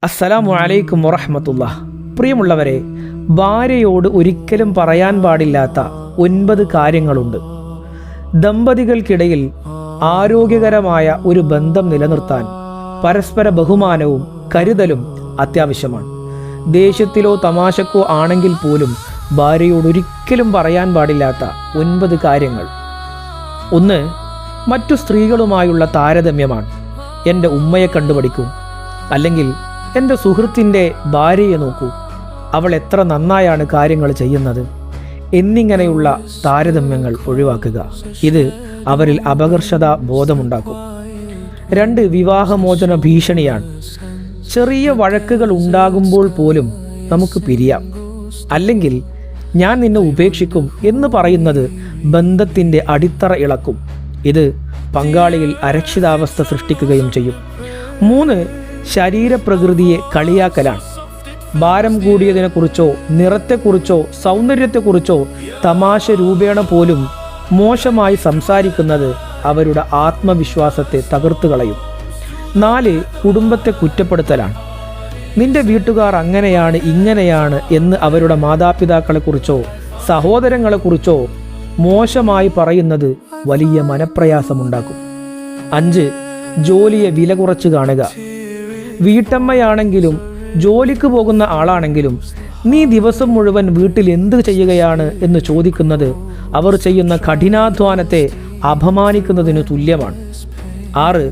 അസ്സലാമു അലൈക്കും വറഹ്മത്തുള്ളാഹ്. പ്രിയമുള്ളവരെ, ഭാര്യയോട് ഒരിക്കലും പറയാൻ പാടില്ലാത്ത 9 കാര്യങ്ങളുണ്ട്. ദമ്പതികൾക്കിടയിൽ ആരോഗ്യകരമായ ഒരു ബന്ധം നിലനിർത്താൻ പരസ്പര ബഹുമാനവും കരുതലും അത്യാവശ്യമാണ്. ദേഷ്യത്തിലോ തമാശക്കോ ആണെങ്കിൽ പോലും ഭാര്യയോട് ഒരിക്കലും പറയാൻ പാടില്ലാത്ത 9 കാര്യങ്ങൾ. 1. മറ്റു സ്ത്രീകളുമായുള്ള താരതമ്യമാണ്. എൻ്റെ ഉമ്മയെ കണ്ടുപഠിക്കൂ, അല്ലെങ്കിൽ എൻ്റെ സുഹൃത്തിൻ്റെ ഭാര്യയെ നോക്കൂ, അവൾ എത്ര നന്നായാണ് കാര്യങ്ങൾ ചെയ്യുന്നത് എന്നിങ്ങനെയുള്ള താരതമ്യങ്ങൾ ഒഴിവാക്കുക. ഇത് അവരിൽ അപകർഷതാ ബോധമുണ്ടാക്കും. 2. വിവാഹമോചന ഭീഷണിയാണ്. ചെറിയ വഴക്കുകൾ ഉണ്ടാകുമ്പോൾ പോലും നമുക്ക് പിരിയാം, അല്ലെങ്കിൽ ഞാൻ നിന്നെ ഉപേക്ഷിക്കും എന്ന് പറയുന്നത് ബന്ധത്തിൻ്റെ അടിത്തറ ഇളക്കും. ഇത് പങ്കാളിയിൽ അരക്ഷിതാവസ്ഥ സൃഷ്ടിക്കുകയും ചെയ്യും. 3. ശരീരപ്രകൃതിയെ കളിയാക്കലാണ്. ഭാരം കൂടിയതിനെക്കുറിച്ചോ നിറത്തെക്കുറിച്ചോ സൗന്ദര്യത്തെക്കുറിച്ചോ തമാശ രൂപേണ പോലും മോശമായി സംസാരിക്കുന്നത് അവരുടെ ആത്മവിശ്വാസത്തെ തകർത്തു കളയും. 4. കുടുംബത്തെ കുറ്റപ്പെടുത്തലാണ്. നിന്റെ വീട്ടുകാർ അങ്ങനെയാണ് ഇങ്ങനെയാണ് എന്ന് അവരുടെ മാതാപിതാക്കളെക്കുറിച്ചോ സഹോദരങ്ങളെക്കുറിച്ചോ മോശമായി പറയുന്നത് വലിയ മനപ്രയാസമുണ്ടാക്കും. 5. ജോലിയെ വില കുറച്ച് കാണുക. വീട്ടമ്മയാണെങ്കിലും ജോലിക്ക് പോകുന്ന ആളാണെങ്കിലും നീ ദിവസം മുഴുവൻ വീട്ടിൽ എന്ത് ചെയ്യുകയാണ് എന്ന് ചോദിക്കുന്നത് അവർ ചെയ്യുന്ന കഠിനാധ്വാനത്തെ അപമാനിക്കുന്നതിന് തുല്യമാണ്. 6.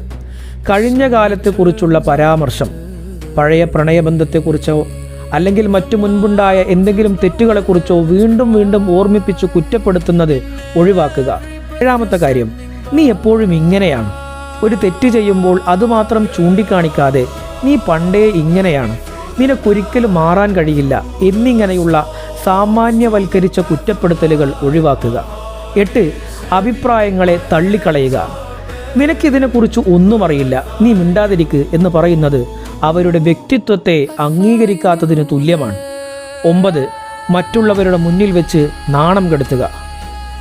കഴിഞ്ഞ കാലത്തെക്കുറിച്ചുള്ള പരാമർശം. പഴയ പ്രണയബന്ധത്തെക്കുറിച്ചോ അല്ലെങ്കിൽ മറ്റു മുൻപുണ്ടായ എന്തെങ്കിലും തെറ്റുകളെക്കുറിച്ചോ വീണ്ടും വീണ്ടും ഓർമ്മിപ്പിച്ച് കുറ്റപ്പെടുത്തുന്നത് ഒഴിവാക്കുക. 7. കാര്യം, നീ എപ്പോഴും ഇങ്ങനെയാണ്. ഒരു തെറ്റ് ചെയ്യുമ്പോൾ അതുമാത്രം ചൂണ്ടിക്കാണിക്കാതെ നീ പണ്ടേ ഇങ്ങനെയാണ്, നിനക്കൊരിക്കലും മാറാൻ കഴിയില്ല എന്നിങ്ങനെയുള്ള സാമാന്യവൽക്കരിച്ച കുറ്റപ്പെടുത്തലുകൾ ഒഴിവാക്കുക. 8. അഭിപ്രായങ്ങളെ തള്ളിക്കളയുക. നിനക്കിതിനെക്കുറിച്ച് ഒന്നും അറിയില്ല, നീ മിണ്ടാതിരിക്ക് എന്ന് പറയുന്നത് അവരുടെ വ്യക്തിത്വത്തെ അംഗീകരിക്കാത്തതിന് തുല്യമാണ്. 9. മറ്റുള്ളവരുടെ മുന്നിൽ വെച്ച് നാണം കെടുത്തുക.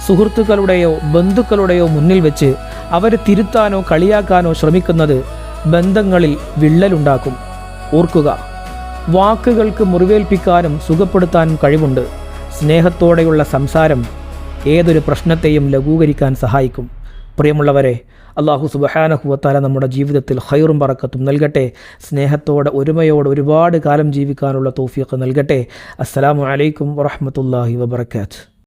സുഹൃത്തുക്കളുടെയോ ബന്ധുക്കളുടെയോ മുന്നിൽ വെച്ച് അവരെ തിരുത്താനോ കളിയാക്കാനോ ശ്രമിക്കുന്നത് ബന്ധങ്ങളിൽ വിള്ളലുണ്ടാക്കും. ഓർക്കുക, വാക്കുകൾക്ക് മുറിവേൽപ്പിക്കാനും സുഖപ്പെടുത്താനും കഴിവുണ്ട്. സ്നേഹത്തോടെയുള്ള സംസാരം ഏതൊരു പ്രശ്നത്തെയും ലഘൂകരിക്കാൻ സഹായിക്കും. പ്രിയമുള്ളവരെ, അല്ലാഹു സുബ്ഹാനഹു വ തആല നമ്മുടെ ജീവിതത്തിൽ ഖൈറും ബറക്കത്തും നൽകട്ടെ. സ്നേഹത്തോടെ ഒരുമയോടെ ഒരുപാട് കാലം ജീവിക്കാനുള്ള തൗഫീഖ് നൽകട്ടെ. അസ്സലാമു അലൈക്കും വറഹ്മത്തുള്ളാഹി വബറകാതുഹു.